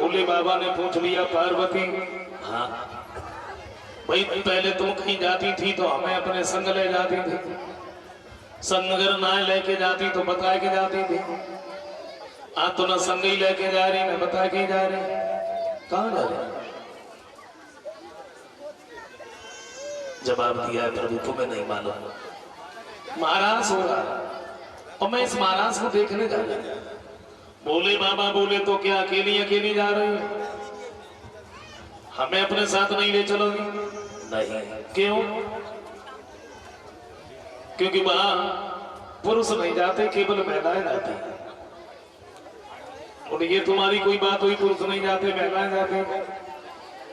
भोले बाबा ने पूछ लिया पार्वती, हाँ भाई पहले तुम कहीं जाती थी तो हमें अपने संग ले जाती थी, संग अगर ना लेके जाती तो बता के जाती थी, आज तो ना संग ही लेके जा रही ना बता के जा रही, कहाँ जा रही? जवाब दिया है प्रभु तुम्हें नहीं मालूम, महाराज हो रहा और मैं इस महाराज को देखने जा रहा हूं। भोले बाबा बोले तो क्या अकेली अकेली जा रही हो, हमें अपने साथ नहीं ले चलोगी? नहीं। क्यों? क्योंकि वहां पुरुष नहीं जाते, केवल महिलाएं जाती हैं। और ये तुम्हारी कोई बात हुई, पुरुष नहीं जाते महिलाएं जाते,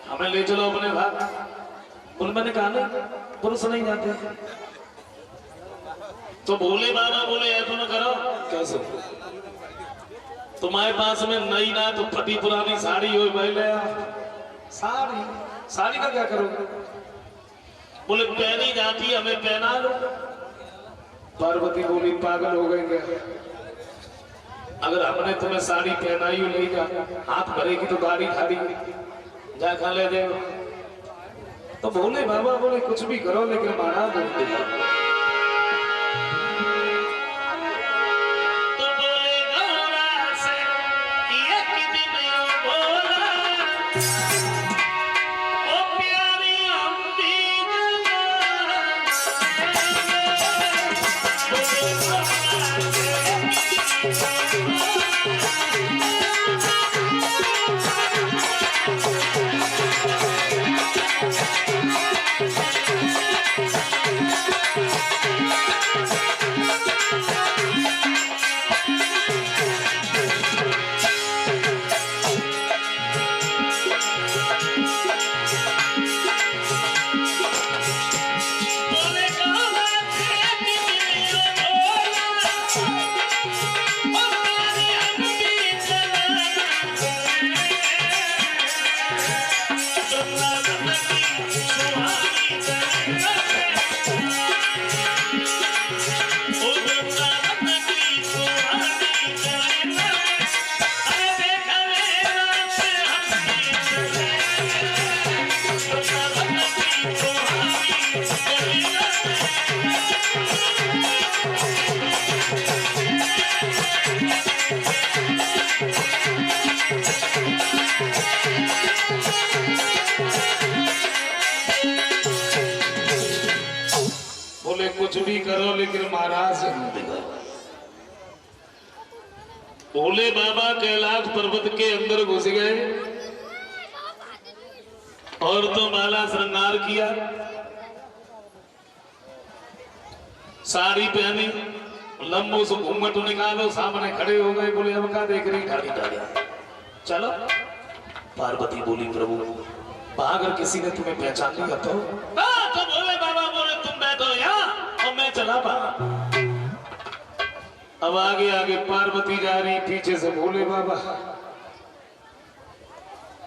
हमें ले चलो अपने साथ। बोले मैंने कहा नहीं पुरुष नहीं जाते। तो भोले बाबा बोले ऐसा न करो, कैसे? तुम्हारे पास में नई ना तो फटी पुरानी साड़ी हो, पहले साड़ी, साड़ी का क्या करोगे? बोले पहनी जाती हमें पहना लो। पार्वती बोली पागल हो गए क्या? अगर हमने तुम्हें साड़ी पहनाई हो ले जा, हाथ भरेगी तो गाड़ी खाली जा खा ले दे। तो भोले बाबा बोले कुछ भी करो लेकिन महाराज बोलते कुछ भी करो लेकिन महाराज से मत दिखाओ। भोले बाबा कैलाश पर्वत के अंदर घुस गए और तो माला श्रृंगार किया, साड़ी पहनी, लंबो से घूंघट निकालो, सामने खड़े हो गए। बोले अब क्या देख रही ठाड़ी ठाड़ी, चलो। पार्वती बोली प्रभु अगर किसी ने तुम्हें पहचान लिया तो भोले बाबा बोले तुम बैठो यहाँ और मैं चला पा। अब आगे आगे पार्वती जा रही, पीछे से भोले बाबा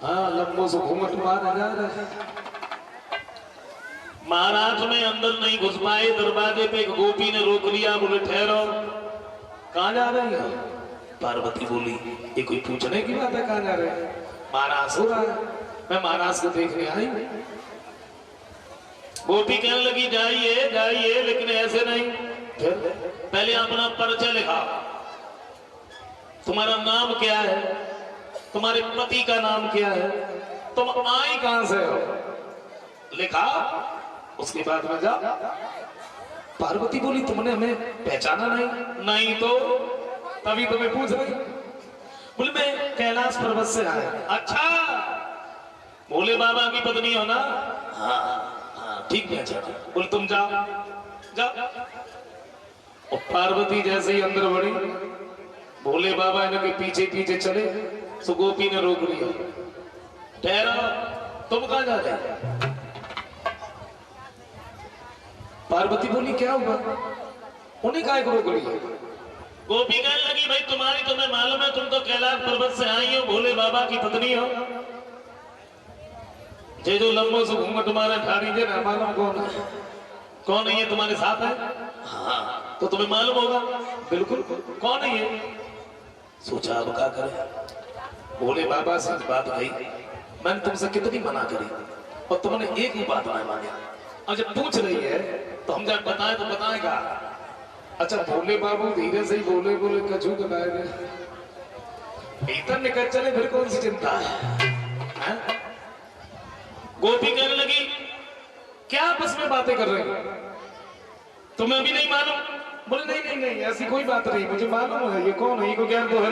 हाँ लंबो से घूमट मार जा रहे। महाराज में अंदर नहीं घुस पाए, दरवाजे पे एक गोपी ने रोक लिया। बोले ठहरो, कहाँ जा रहे हैं? पार्वती बोली ये कोई पूछने की बात है, कहाँ जा रहे हैं? महाराज हो रहा है, मैं महाराज को देखने आई। गोपी कहने लगी जाइए जाइए लेकिन ऐसे नहीं, फिर पहले अपना परिचय लिखा, तुम्हारा नाम क्या है, तुम्हारे पति का नाम क्या है, तुम आई कहां से हो, लिखा, उसके बाद में जा। पार्वती बोली तुमने हमें पहचाना नहीं? नहीं तो तभी तुम्हें पूछ रही। बोले मैं कैलाश पर्वत से आया। अच्छा भोले बाबा की पत्नी हो ना? हाँ ठीक है। बोले तुम जाओ जाओ। और पार्वती जैसे ही अंदर बढ़ी, भोले बाबा इनके पीछे पीछे चले, तो गोपी ने रोक लिया। ठहरो, तुम कहां जा रहे? पार्वती बोली क्या हुआ? उन्हीं का रोक लिया। गोपी कहने लगी भाई तुम्हें मालूम है, तुम तो कैलाश पर्वत से आई हो, भोले बाबा की पत्नी हो। जे जो लंबो से घूंघट तुम्हारा ठाड़ी जे ना मालूम कौन है ये तुम्हारे साथ है? हाँ तो तुम्हें मालूम होगा। बिल्कुल कौन है ये? सोचा अब क्या करे, भोले बाबा से बात कही, मैंने तुमसे कितनी मना करी और तुमने एक ही बात नहीं मानी। और जब पूछ रही है तो हम जब बताएं तो बताएगा। अच्छा भोले बाबू धीरे से ही बोले बोले कछू बनाए भीतर निकल चले, फिर कौन सी चिंता है? गोपी कहने लगी क्या आपस में बातें कर रहे हो, तुम्हें अभी नहीं मालूम? बोले नहीं नहीं नहीं ऐसी कोई बात नहीं, मुझे मालूम है ये कौन है, ये को ज्ञान तो है।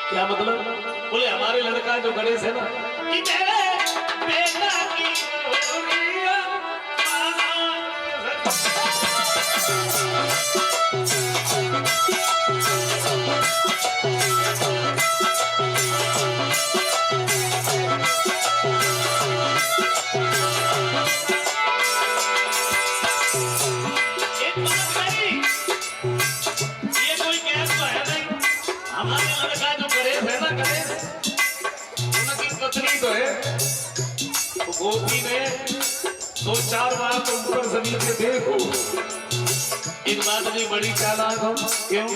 क्या मतलब? बोले हमारे लड़का जो गणेश है ना, कि तेरे बेटा की गोपी ने दो चार बार तो ऊपर जमीन से देखो, एक बात नहीं बड़ी चालाक हो। क्यों?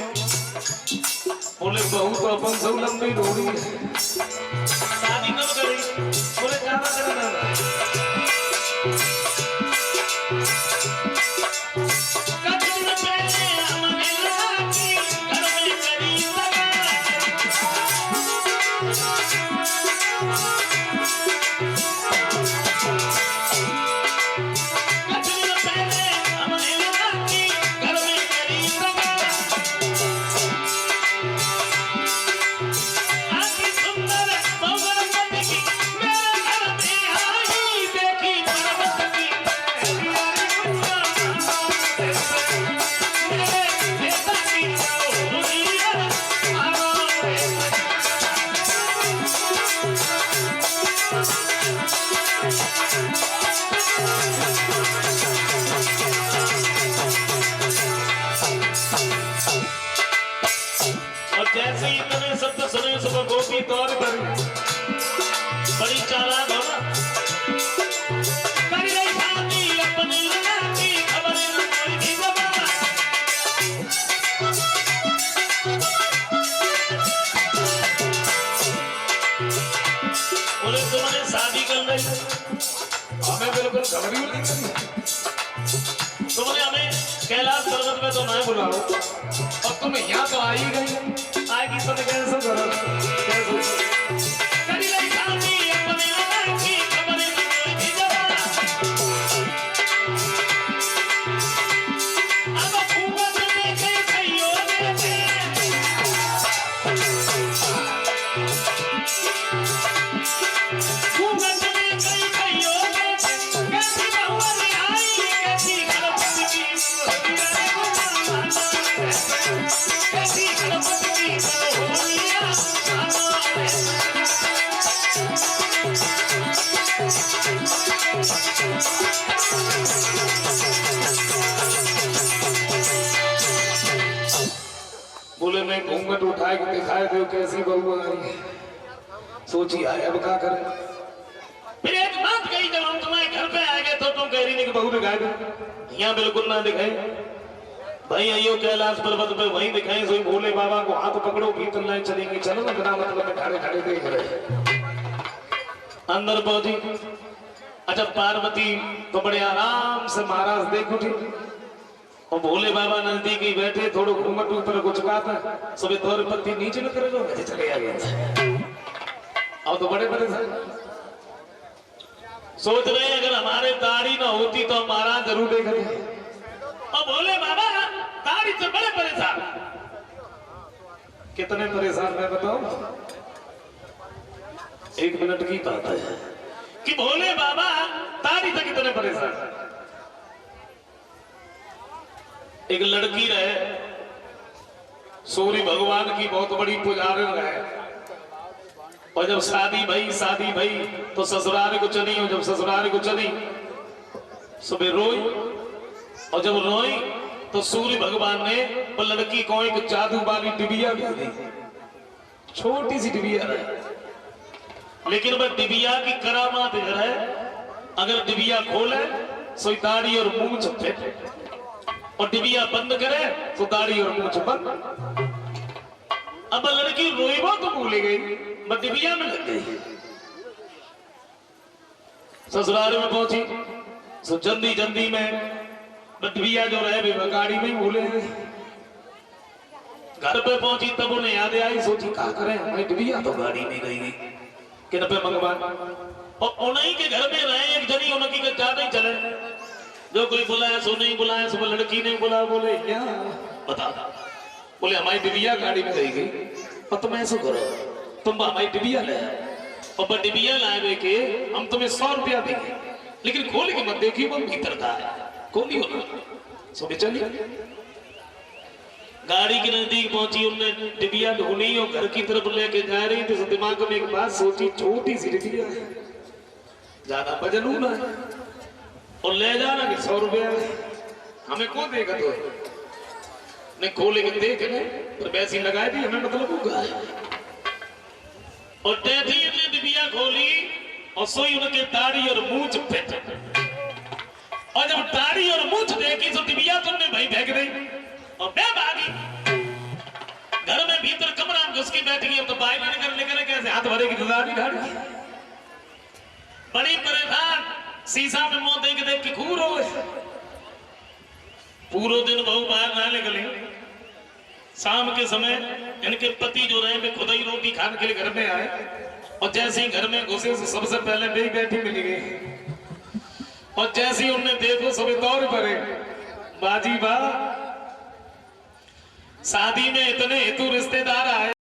बोले बहू तो अपन सब लंबी ढोड़ी है, शादी कब करेगी? बोले ज्यादा करना गोपी तौर पर बड़ी चालाक हो ना, कर गई शादी अपनी लगा की खबर न कोई भी बता। बोले तुम्हारे शादी कर गई, हमें बिल्कुल खबर ही नहीं करी, तुमने हमें कैलाश पर्वत में तो नहीं बुलाओ और तुम यहाँ तो आ ही गई, आएगी तो कैसे करो? बोले मैं घूंघट उठाए के दिखाए दो कैसी बहू आई, सोची आए अब क्या करें। फिर एक बात कही, जब हम तुम्हारे घर पे आ गए तो तुम कह रही नहीं कि बहू दिखाए दो, यहाँ बिल्कुल ना दिखाए भाई, आइयो कैलाश पर्वत पे वहीं दिखाई सोई भोले बाबा को हाथ पकड़ो भीतर लाए चलेंगे, चलो ना बिना मतलब में खड़े खड़े देख रहे। अंदर पहुंची, अच्छा पार्वती तो बड़े आराम से महाराज देख उठी और भोले बाबा नजदीक ही बैठे, थोड़ा घूंघट ऊपर गुचकाता, सुबह तौर पत्ती नीचे न करे जो चले आ गए। अब तो बड़े परेशान सोच रहे अगर हमारे दाढ़ी ना होती तो महाराज जरूर देखते, और भोले बाबा दाढ़ी से बड़े परेशान। कितने परेशान मैं बताऊं? एक मिनट की बात है कि भोले बाबा दाढ़ी से कितने परेशान। एक लड़की रहे, सूर्य भगवान की बहुत बड़ी पुजारी रहे, और जब शादी भई तो ससुराल को चली, और जब ससुराल को चली सुबह रोई, और जब रोई तो सूर्य भगवान ने वो लड़की को एक जादू वाली डिबिया दे दी, छोटी सी डिबिया है, लेकिन वह डिबिया की करामात है, अगर डिबिया खोले सोई दाढ़ी और मूंछ पे, और डिबिया बंद करे तो दाढ़ी और मूंछ बंद। अब लड़की रोईबो तो भूल गई, मैं डिबिया में लग गई। ससुराल में पहुंची सो जल्दी जल्दी में डिबिया जो रहे भी गाड़ी में ही भूले। घर पे पहुंची तब उन्हें याद आई, सोची क्या करें, हमारी डिबिया तो गाड़ी में गई कि न पे मंगवा। और उन्हीं के घर में रहे एक जनी, उनकी के ज्यादा ही चले, जो कोई बुलाया सो नहीं बुलाया, सब लड़की ने बुला, बोले क्या बता, बोले हमारी डिबिया गाड़ी में गई। और तुम ऐसा करो, तुम हमारी डिबिया ले आओ, और डिबिया लाए के हम तुम्हें 100 रुपया देंगे, लेकिन खोल के मत देखिए वो भीतर का है, खोली हो ना। सो चलिए गाड़ी के नजदीक पहुंची, उनने डिबिया ढूंढी और घर की तरफ लेके जा रही थी। दिमाग में एक बात सोची, छोटी सी डिबिया है, ज्यादा वजन ना है, और ले जाना कि 100 रुपया हमें कौन देगा, तो नहीं खोले के देख ले, पर वैसी लगाए थी हमें मतलब होगा। और जैसे ही डिबिया खोली और सोई उनके दाढ़ी और मूंछ फेंक, और जब दाढ़ी और मूंछ देखी तो डिबिया तुमने भाई फेंक दी और मैं भागी। घर में भीतर कमरा में घुस के बैठ गई। अब तो बाहर निकल निकले कैसे, हाथ भरे की दाढ़ी ढाड़ी, बड़ी परेशान, शीशा में मुंह देख के खूर हो गए। पूरा दिन बहू बाहर ना निकली। शाम के समय इनके पति जो रहे वे खुद ही रोटी खाने के लिए घर में आए, और जैसे ही घर में घुसे सबसे पहले मेरी बेटी मिल गई। और जैसे ही उन्हें देखो सभी दौड़ पड़े, बाजी बा शादी में इतने हेतु रिश्तेदार आए।